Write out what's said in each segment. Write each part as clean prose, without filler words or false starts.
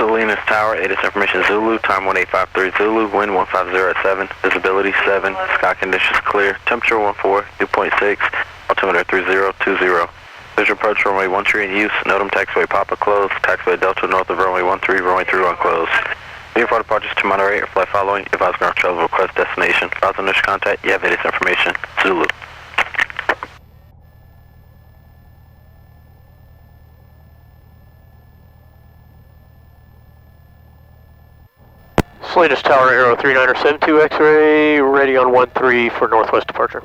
Salinas Tower, ATIS information Zulu, time 1853 Zulu, wind 150 at 7, visibility 7, sky conditions clear, temperature 14, dew point 6, altimeter 3020. Visual approach runway 13 in use, NOTAM taxiway Papa closed, taxiway Delta north of runway 13, runway 31 closed. Uniform departures to Monterey or flight following, advise ground travel request destination. Files initial contact, you have ATIS information, Zulu. Salinas Tower, Aero 3972 X-ray, ready on 13 for northwest departure.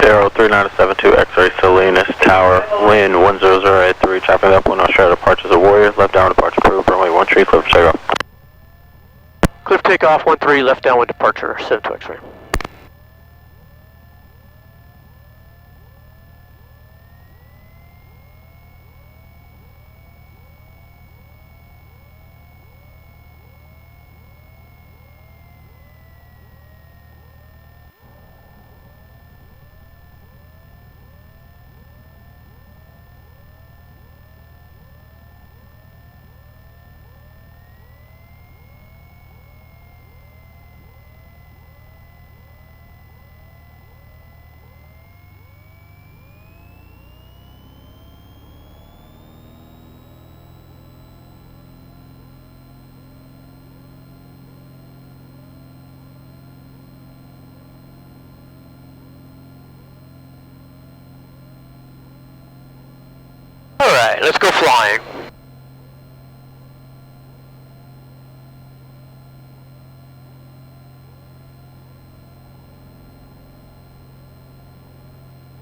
Aero 3972 X-ray, Salinas Tower, wind 10083, chopping up when Australia departures of Warrior, left down departure approved, runway 13, clear for takeoff. Cliff takeoff 13, left downwind departure, 72 X-ray. Alright, let's go flying.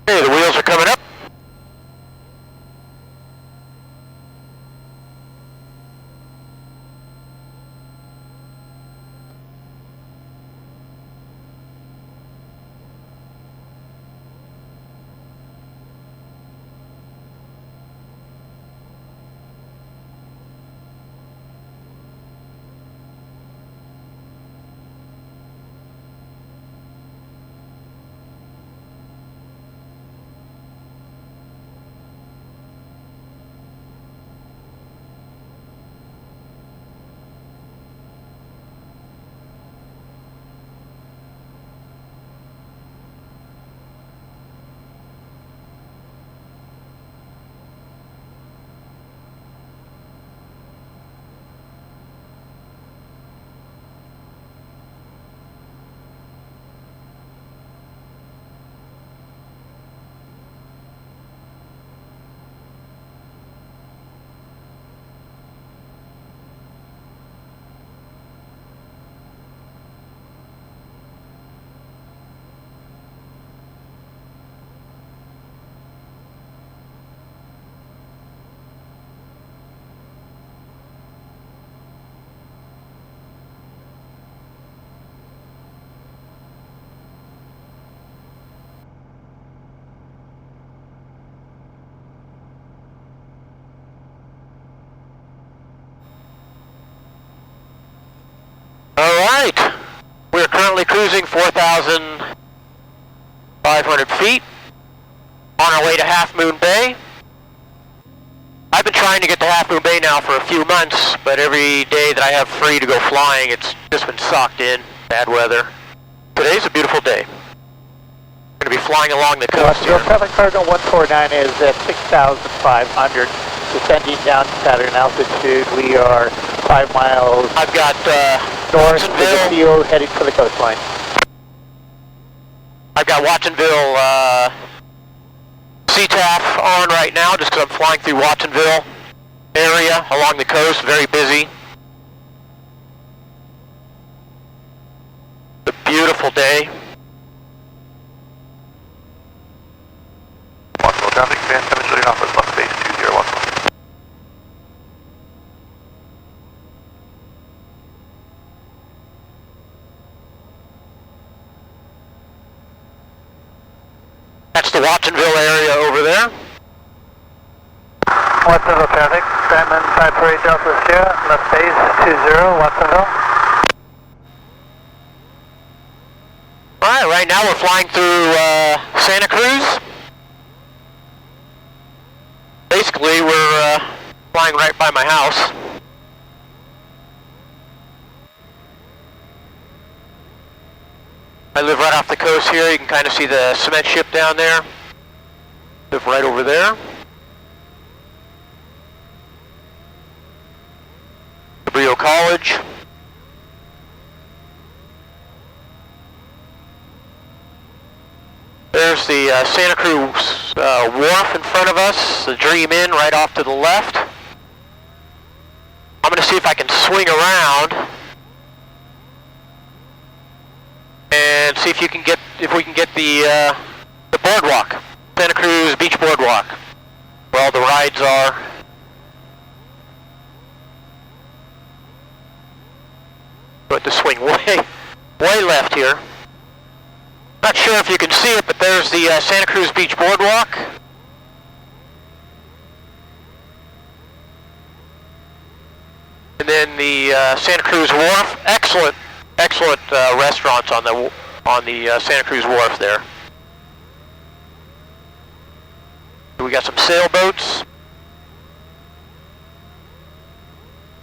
Hey, the wheels are coming up. Alright, we're currently cruising 4,500 feet on our way to Half Moon Bay. I've been trying to get to Half Moon Bay now for a few months, but every day that I have free to go flying, it's just been socked in, bad weather. Today's a beautiful day. Going to be flying along the coast here. Traffic Cardinal 149 is at 6,500, descending down to Saturn altitude. We are 5 miles I've got north of the field, heading for the coastline. I've got Watsonville CTAF on right now, just because I'm flying through Watsonville area along the coast, very busy. It's a beautiful day. Watsonville traffic, Van 7 shutting off with left base 20 Watsonville. That's the Watsonville area over there. Watsonville traffic, Diamond 548 Delta Sierra, left base 20, Watsonville. Alright, right now now we're flying through Santa Cruz. Basically, we're flying right by my house. I live right off the coast here. You can kind of see the cement ship down there. Live right over there. Cabrillo College. There's the Santa Cruz wharf in front of us, the Dream Inn right off to the left. I'm going to see if I can swing around and see if we can get the boardwalk, Santa Cruz Beach Boardwalk, where all the rides are. Going to swing way left here. Not sure if you can see it, but there's the Santa Cruz Beach Boardwalk. And then the Santa Cruz Wharf. Excellent restaurants on the Santa Cruz Wharf there. We got some sailboats.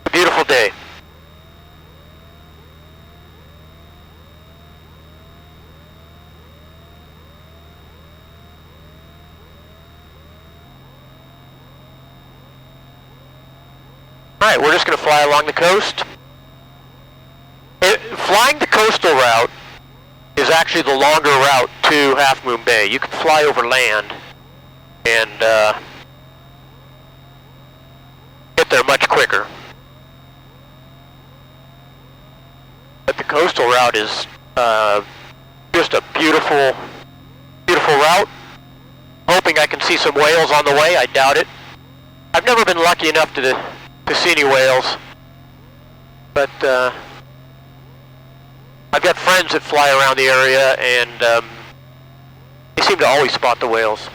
A beautiful day. Alright, we're just going to fly along the coast. Flying the coastal route is actually the longer route to Half Moon Bay. You can fly over land and get there much quicker. But the coastal route is just a beautiful route. Hoping I can see some whales on the way. I doubt it. I've never been lucky enough to see any whales, but I've got friends that fly around the area, and they seem to always spot the whales.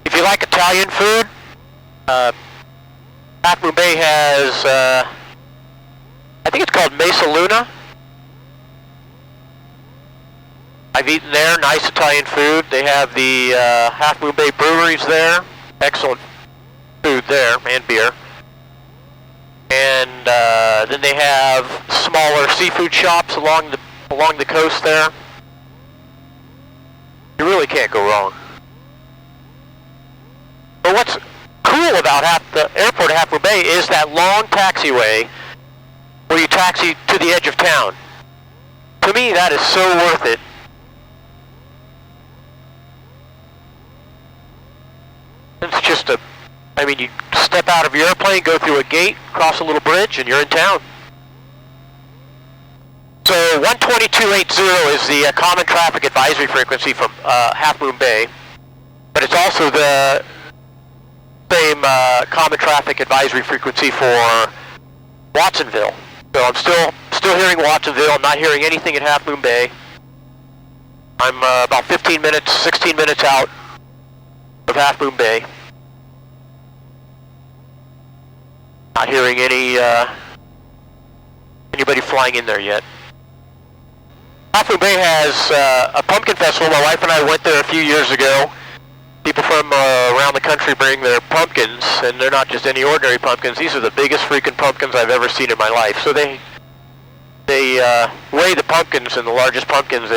If you like Italian food, Half Moon Bay has, I think it's called Mesa Luna. I've eaten there, nice Italian food. They have the Half Moon Bay breweries there. Excellent food there, and beer. And then they have smaller seafood shops along the coast there. You really can't go wrong. But what's cool about the airport at Half Moon Bay is that long taxiway where you taxi to the edge of town. To me, that is so worth it. It's just you step out of your airplane, go through a gate, cross a little bridge, and you're in town. So 122.80 is the common traffic advisory frequency from Half Moon Bay, but it's also the same common traffic advisory frequency for Watsonville. So I'm still hearing Watsonville. I'm not hearing anything at Half Moon Bay. I'm about 16 minutes out of Half Moon Bay. Not hearing anybody flying in there yet. Half Moon Bay has a pumpkin festival. My wife and I went there a few years ago. People from around the country bring their pumpkins, and they're not just any ordinary pumpkins. These are the biggest freaking pumpkins I've ever seen in my life. So they weigh the pumpkins, and the largest pumpkins,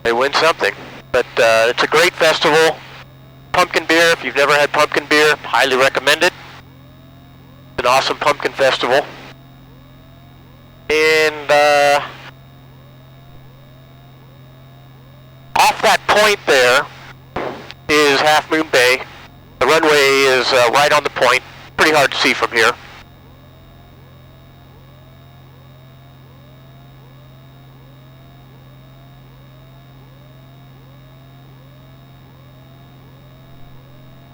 they win something. But it's a great festival. Pumpkin beer, if you've never had pumpkin beer, highly recommend it. It's an awesome pumpkin festival. And off that point there is Half Moon Bay. The runway is right on the point. Pretty hard to see from here.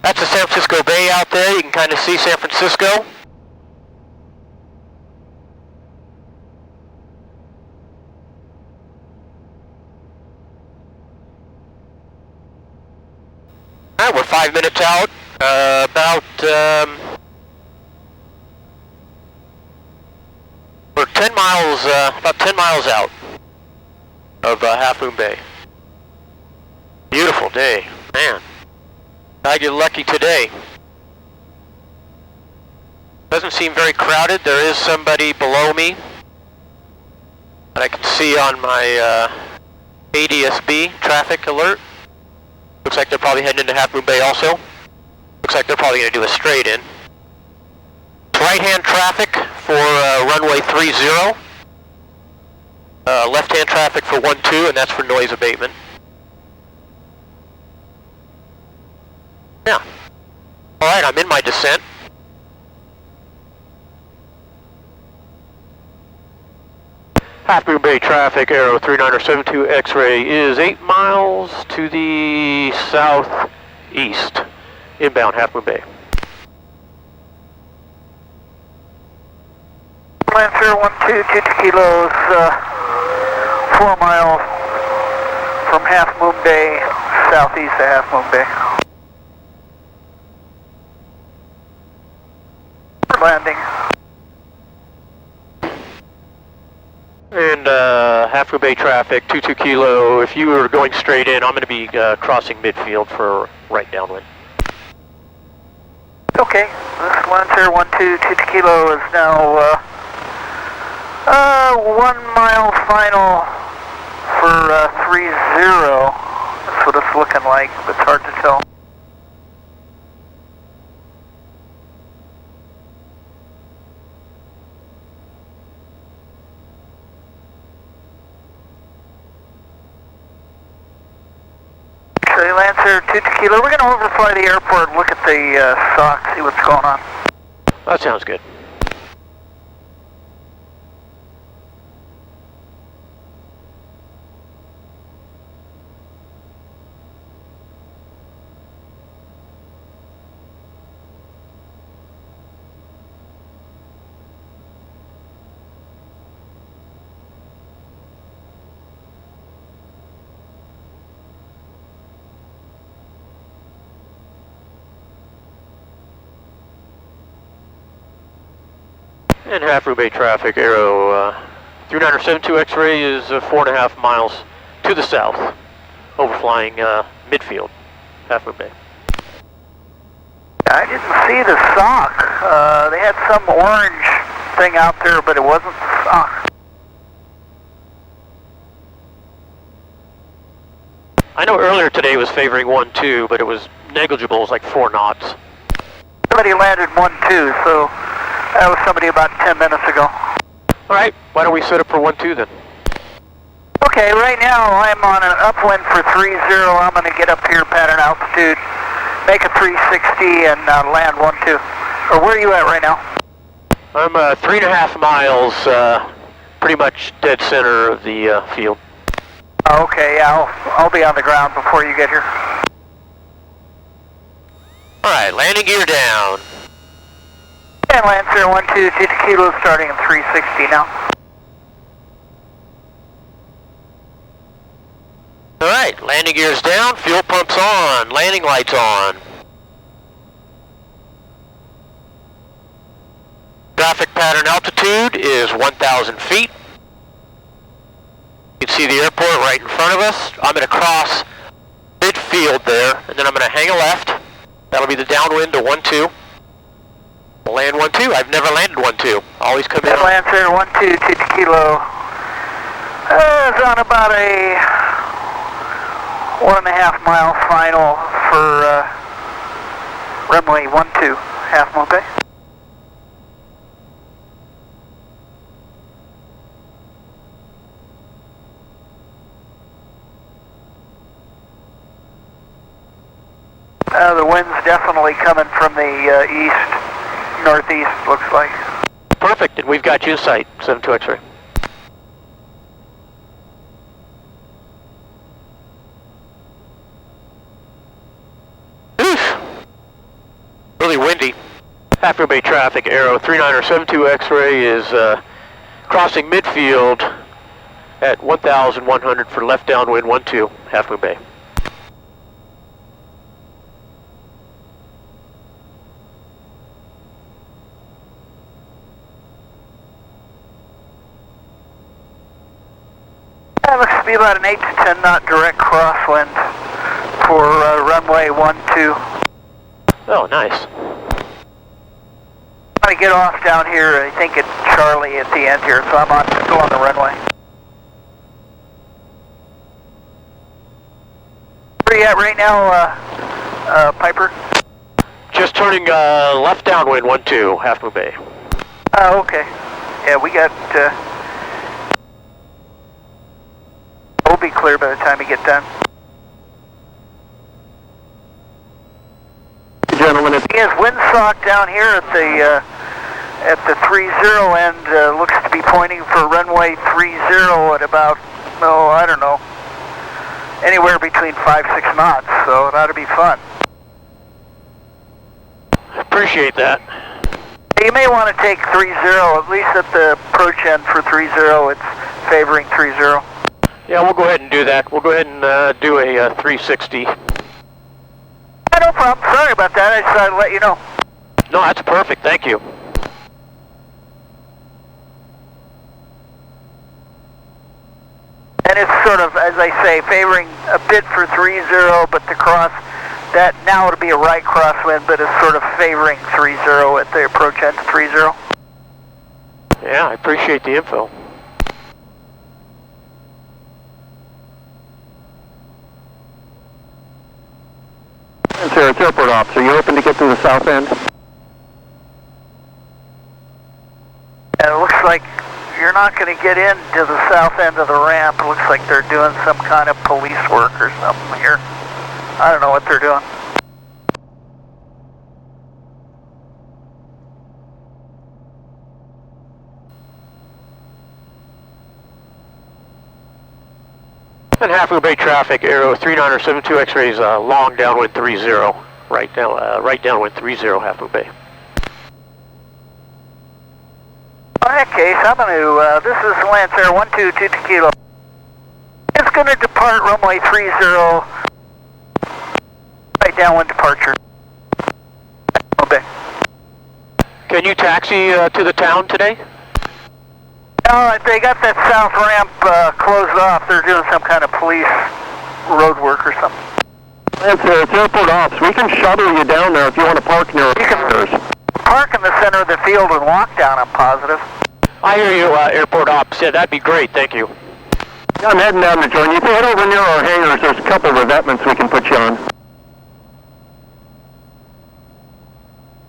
That's the San Francisco Bay out there. You can kind of see San Francisco. Alright, we're 5 minutes out. We're 10 miles, about 10 miles out of Half Moon Bay. Beautiful day, man. I get lucky today. Doesn't seem very crowded. There is somebody below me that I can see on my ADSB traffic alert. Looks like they're probably heading into Half Moon Bay also. Looks like they're probably going to do a straight in. Right-hand traffic for runway 30. Left-hand traffic for 12, and that's for noise abatement. Yeah. Alright, I'm in my descent. Half Moon Bay traffic, Aero 3972 X-ray is 8 miles to the southeast, inbound Half Moon Bay. Lancer 122 kilos, 4 miles from Half Moon Bay, southeast of Half Moon Bay. Landing. And Half Moon Bay traffic, 22 kilo. If you were going straight in, I'm going to be crossing midfield for right downwind. Okay, this Lancer 122 kilo is now 1 mile final for 30. That's what it's looking like, but it's hard to tell. Lancer 2 kilo, we're going to overfly the airport, look at the SOC, see what's going on. That sounds good. And Half Moon Bay traffic, Aero 3972 X-ray is 4.5 miles to the south, overflying midfield, Half Moon Bay. I didn't see the SOC. They had some orange thing out there, but it wasn't the SOC. I know earlier today was favoring 1-2, but it was negligible. It was like 4 knots. Somebody landed 1-2, so that was somebody about 10 minutes ago. All right, why don't we set up for 1-2 then? Okay, right now I'm on an upwind for 30. I'm going to get up here pattern altitude, make a 360, and land 1-2. Or where are you at right now? I'm 3.5 miles, pretty much dead center of the field. Okay, yeah, I'll be on the ground before you get here. All right, landing gear down. And Lancer 122 kilo starting at 360 now. All right, landing gears down, fuel pumps on, landing lights on. Traffic pattern altitude is 1,000 feet. You can see the airport right in front of us. I'm going to cross midfield there, and then I'm going to hang a left. That'll be the downwind to 1-2. We'll land 1-2. I've never landed 1-2. Always come in. Lancer 122 kilo. It's on about a 1.5 mile final for runway 12, Half Moon Bay. The wind's definitely coming from the east, northeast, looks like. Perfect, and we've got you in sight, 72 X-ray. Really windy. Half Moon Bay traffic, Aero 3972 X-ray is crossing midfield at 1,100 for left downwind 12, Half Moon Bay. to be about an 8 to 10 knot direct crosswind for runway 12. Oh, nice. I'm going to get off down here, I think it's Charlie at the end here, so I'm still on the runway. Where are you at right now, Piper? Just turning left downwind 12, Half Moon Bay. Oh, okay. Yeah, we got, we'll be clear by the time we get done. Gentlemen, He has windsock down here at the 30 end, looks to be pointing for runway 30 at about, oh, I don't know, anywhere between 5-6 knots, so it ought to be fun. Appreciate that. You may want to take 30, at least at the approach end for 30, it's favoring 30. Yeah, we'll go ahead and do that. We'll go ahead and do a 360. No problem. Sorry about that. I just thought I'd let you know. No, that's perfect. Thank you. And it's sort of, as I say, favoring a bit for 30, but the cross, that now it'll be a right crosswind, but it's sort of favoring 30 at the approach end to 30. Yeah, I appreciate the info. Sir, it's airport ops. Are you open to get to the south end? And it looks like you're not going to get into the south end of the ramp. It looks like they're doing some kind of police work or something here. I don't know what they're doing. And Half Moon Bay traffic, Aero 3972 X-rays, long downwind 30, right downwind 30, Half Moon Bay. In that case, I'm going to, this is Lance Air 122 Kilo. It's going to depart runway 30, right downwind departure. Okay. Can you taxi to the town today? No, they got that south ramp closed off. They're doing some kind of police road work or something. It's airport ops. We can shuttle you down there if you want to park near You can park in the center of the field and walk down, I'm positive. I hear you, airport ops. Yeah, that'd be great. Thank you. Yeah, I'm heading down to join you. If you head over near our hangars, there's a couple of revetments we can put you on.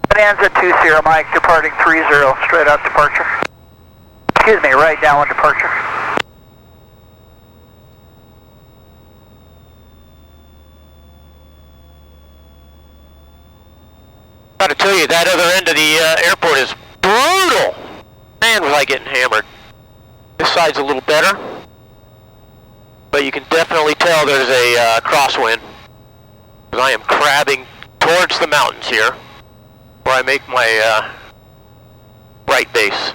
Bonanza 20, Mike, departing 30, straight out departure. Excuse me, right downwind departure. Gotta tell you, that other end of the airport is brutal. Man, was I getting hammered. This side's a little better, but you can definitely tell there's a crosswind, because I am crabbing towards the mountains here, where I make my right base.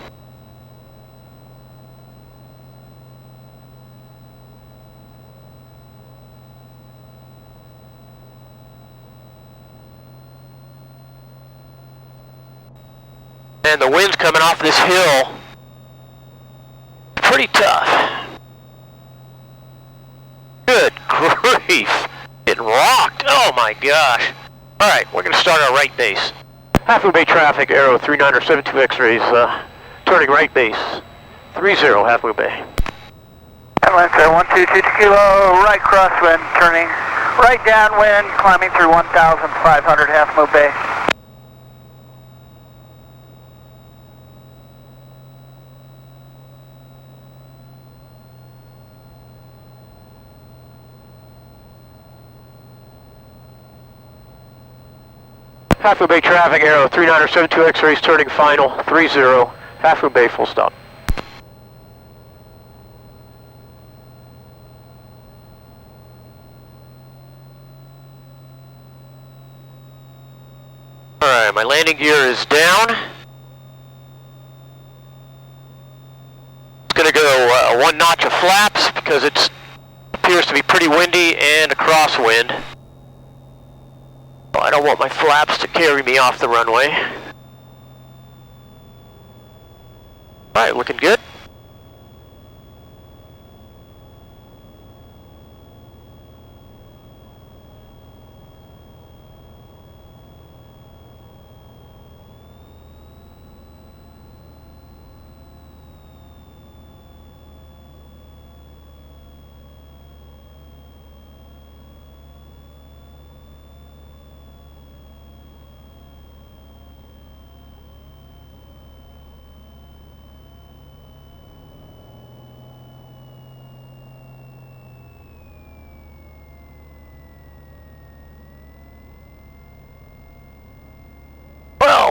And the wind's coming off this hill. Pretty tough. Good grief. Getting rocked. Oh my gosh. Alright, we're going to start our right base. Half Moon Bay traffic, Aero 3972 X-rays, turning right base. 30, Half Moon Bay. Lance Air 122 Kilo, right crosswind, turning right downwind, climbing through 1,500 Half Moon Bay. Half Moon Bay traffic, Aero 3972 X-rays, turning final, 30, Half Moon Bay, full stop. Alright, my landing gear is down. It's going to go one notch of flaps because it appears to be pretty windy and a crosswind. I don't want my flaps to carry me off the runway. Alright, looking good.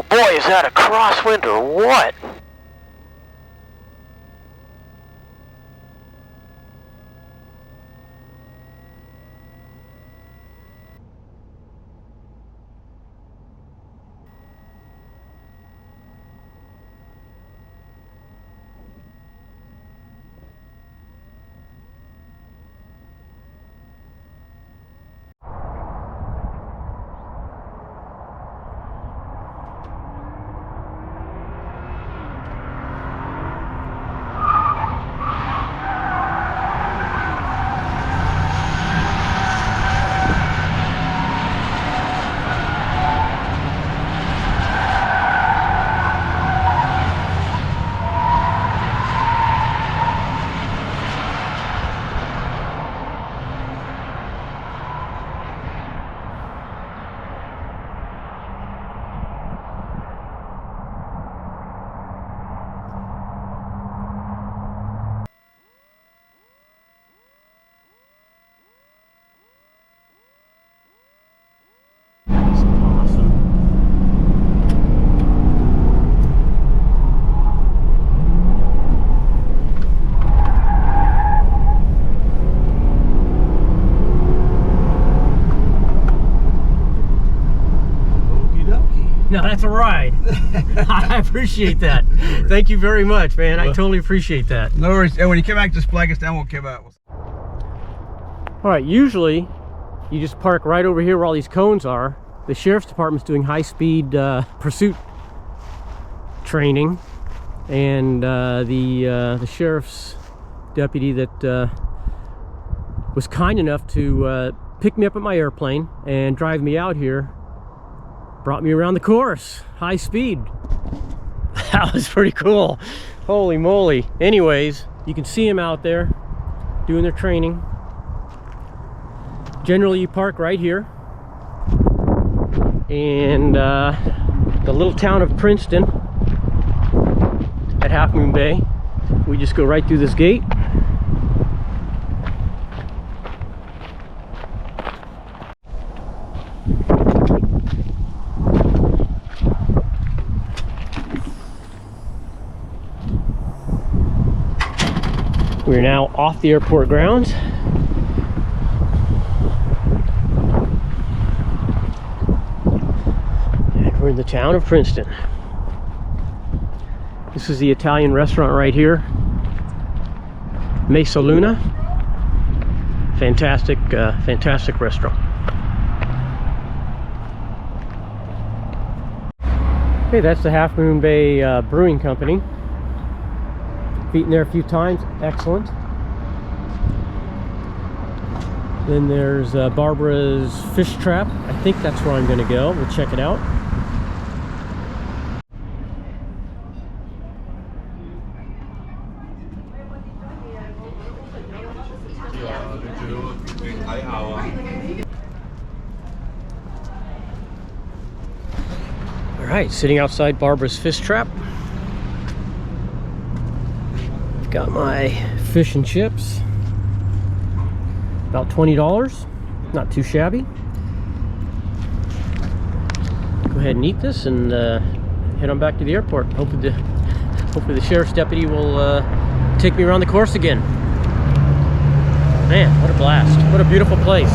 boy, is that a crosswind or what? No, that's a ride. I appreciate that. Thank you very much, man. I totally appreciate that. No worries. And when you come back, just flag us down. We'll come out. All right, usually you just park right over here where all these cones are. The sheriff's department's doing high-speed pursuit training, and the sheriff's deputy that was kind enough to pick me up at my airplane and drive me out here brought me around the course, high speed. That was pretty cool. Holy moly. Anyways, you can see them out there doing their training. Generally you park right here, and the little town of Princeton at Half Moon Bay, we just go right through this gate. We're now off the airport grounds. And we're in the town of Princeton. This is the Italian restaurant right here, Mesa Luna. Fantastic, fantastic restaurant. Okay, that's the Half Moon Bay Brewing Company. Eaten there a few times, excellent. Then there's Barbara's Fish Trap. I think that's where I'm going to go. We'll check it out. All right, sitting outside Barbara's Fish Trap. Got my fish and chips, about $20, not too shabby. Go ahead and eat this and head on back to the airport. Hopefully the sheriff's deputy will take me around the course again. Man, what a blast. What a beautiful place.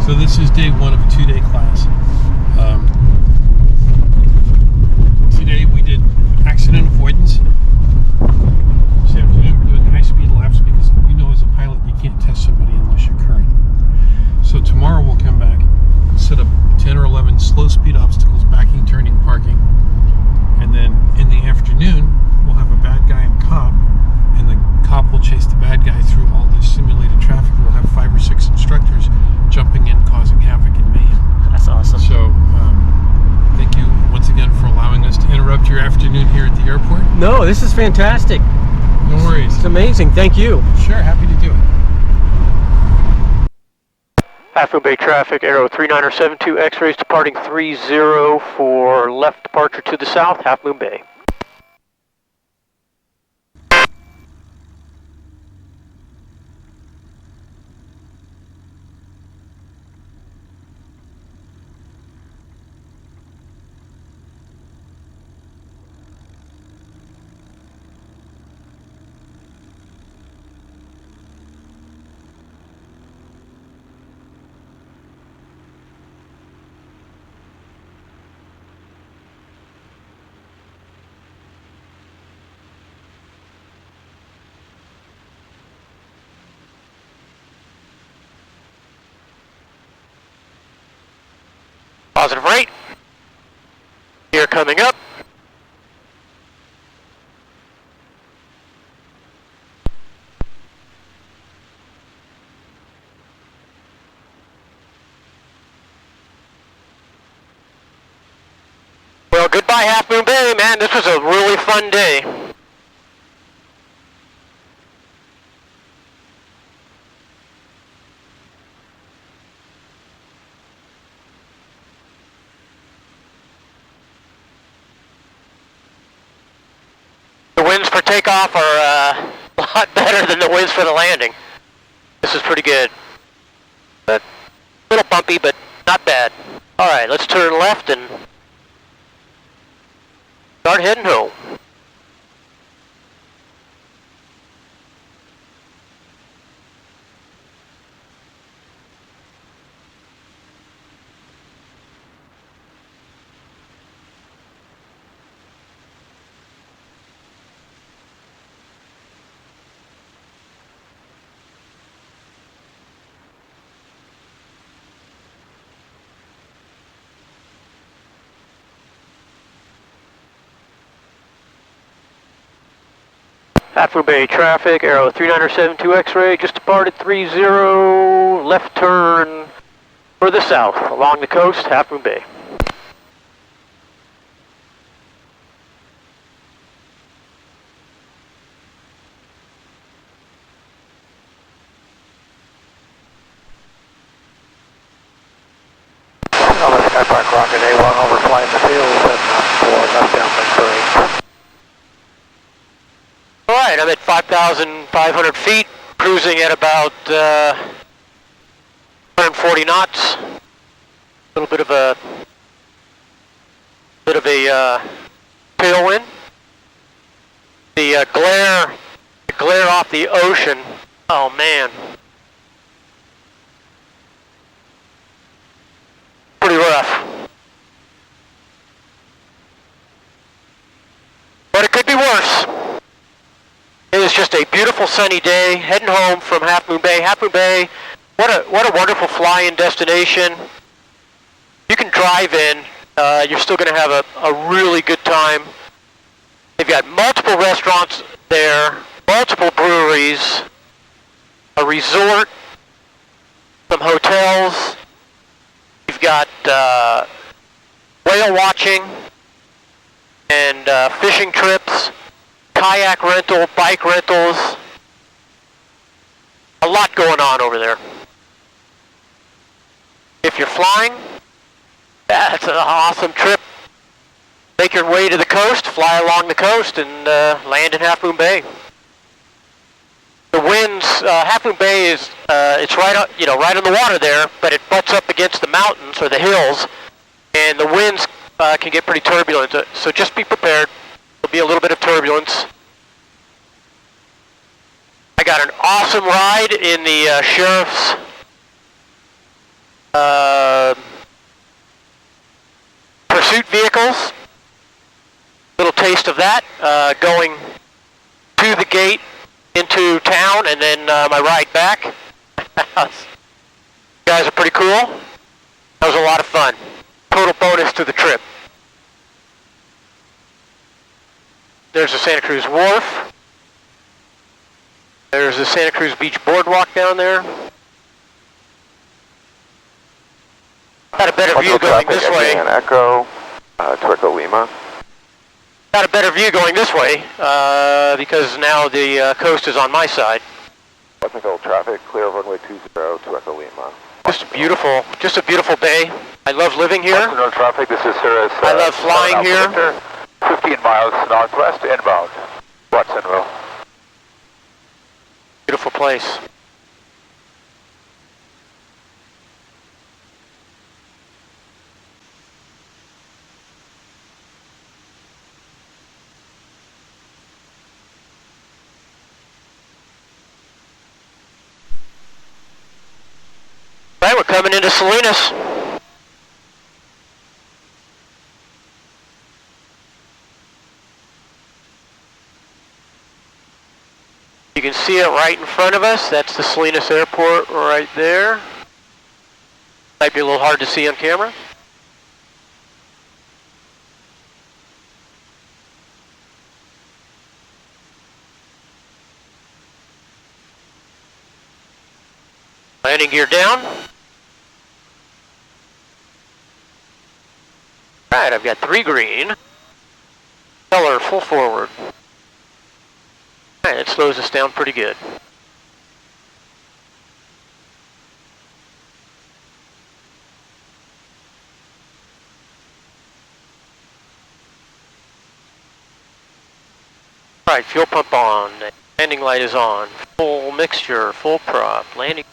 So this is day one of a 2-day class. Today we did accident avoidance. This afternoon we're doing high-speed laps because you know as a pilot you can't test somebody unless you're current. So tomorrow we'll come back, set up 10 or 11 slow-speed obstacles, backing, turning, parking, and then in the afternoon we'll have a bad guy and cop, and the cop will chase the bad guy through all this simulated traffic. We'll have 5 or 6 instructors jumping in, causing havoc and mayhem. That's awesome. No, this is fantastic. No worries. It's amazing. Thank you. Sure, happy to do it. Half Moon Bay traffic, Arrow 3972 X-rays departing 30 for left departure to the south, Half Moon Bay. Positive right. Here coming up. Well, goodbye Half Moon Bay, man. This was a really fun day. The winds for takeoff are a lot better than the winds for the landing. This is pretty good. But a little bumpy, but not bad. Alright, let's turn left and start heading home. Half Moon Bay traffic, Arrow 3972 X-ray, just departed 30, left turn for the south, along the coast, Half Moon Bay. On the Skypark Rocket A1 overflying the field and for left downwind 3. Alright, I'm at 5,500 feet, cruising at about 140 knots. A little bit of a tailwind. The glare off the ocean. Oh man, pretty rough. But it could be worse. It was just a beautiful sunny day, heading home from Half Moon Bay. Half Moon Bay, what a wonderful fly-in destination. You can drive in, you're still going to have a really good time. They've got multiple restaurants there, multiple breweries, a resort, some hotels. You've got whale watching and fishing trips. Kayak rental, bike rentals, a lot going on over there. If you're flying, that's an awesome trip. Make your way to the coast, fly along the coast, and land in Half Moon Bay. The winds, Half Moon Bay is it's right on, right on the water there, but it butts up against the mountains or the hills, and the winds can get pretty turbulent. So just be prepared. There'll be a little bit of turbulence. I got an awesome ride in the sheriff's pursuit vehicles. Little taste of that, going to the gate into town and then my ride back. You guys are pretty cool. That was a lot of fun. Total bonus to the trip. There's the Santa Cruz Wharf. There's the Santa Cruz Beach Boardwalk down there. Got a better view going this way. Echo, to Echo Lima. Got a better view going this way because now the coast is on my side. Technical traffic, clear runway 20 to Echo Lima. Just a beautiful bay. I love living here. No traffic, this is Cirrus. I love flying here. 15 miles northwest, inbound, Watsonville. Beautiful place. Right, we're coming into Salinas. You can see it right in front of us. That's the Salinas Airport right there. Might be a little hard to see on camera. Landing gear down. Right, I've got 3 green. Color full forward. Alright, that slows us down pretty good. Alright, fuel pump on. Landing light is on. Full mixture, full prop. Landing.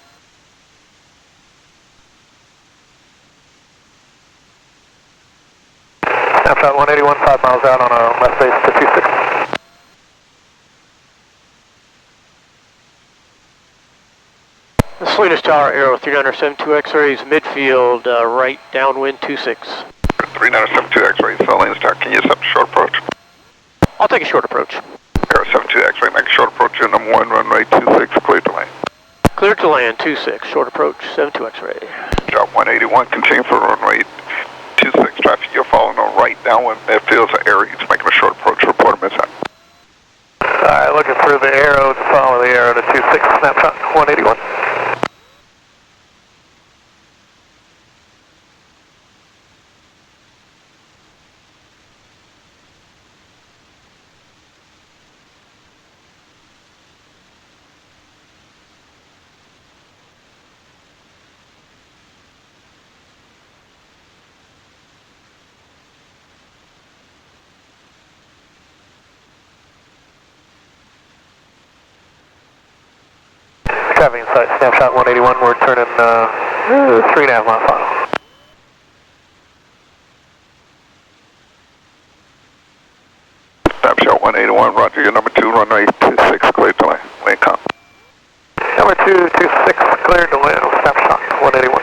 Snapshot 181, 5 miles out on a left base to 26. The Salinas Tower, Aero 3972 X-rays, midfield, right downwind 26. 3972 X-ray, Salinas Tower, can you accept a short approach? I'll take a short approach. Aero 72 X-ray, make a short approach to number 1, runway 26, clear to land. Clear to land 26, short approach 72 X-ray. Drop 181, continue for runway 26 traffic, you're following on right downwind midfield to Aero, it's making a short approach, report a mishap. Alright, looking for the Aero to follow the Aero to 26, snapshot 181. Traffic inside, snapshot 181, we're turning 3.5 mile final. Snapshot 181, roger, your number 2, runway 26, clear to land, land com. Number 226, cleared to land, snapshot 181.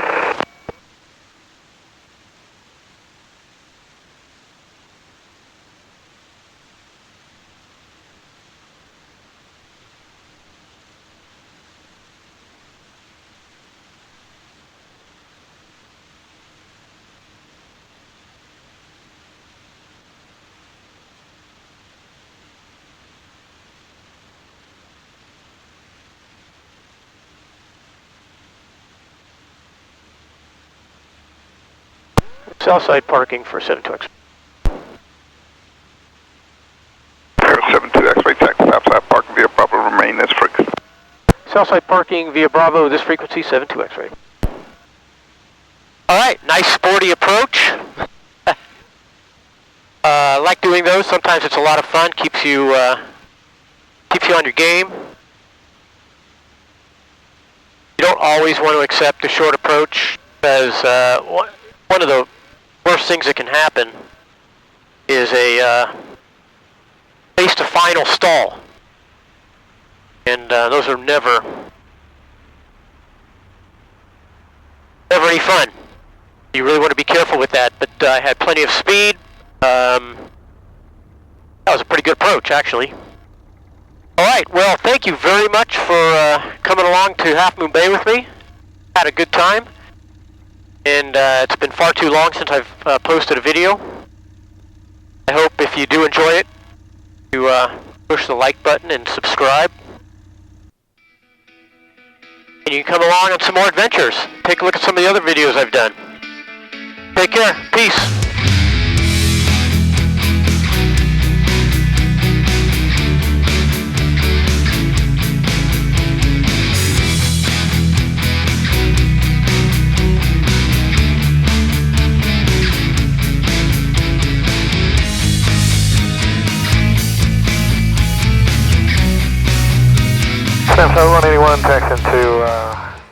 Southside parking for 72X. Aero 72 X-ray, taxi, outside parking via proper remain this frequency. Southside parking via Bravo, this frequency 72 X-ray. Alright, nice sporty approach. I like doing those. Sometimes it's a lot of fun. Keeps you on your game. You don't always want to accept a short approach because one of the worst things that can happen is a face to final stall, and those are never any fun. You really want to be careful with that, but I had plenty of speed. That was a pretty good approach, actually. Alright, well, thank you very much for coming along to Half Moon Bay with me. Had a good time. And it's been far too long since I've posted a video. I hope if you do enjoy it, you push the like button and subscribe. And you can come along on some more adventures. Take a look at some of the other videos I've done. Take care. Peace. 181, taxi to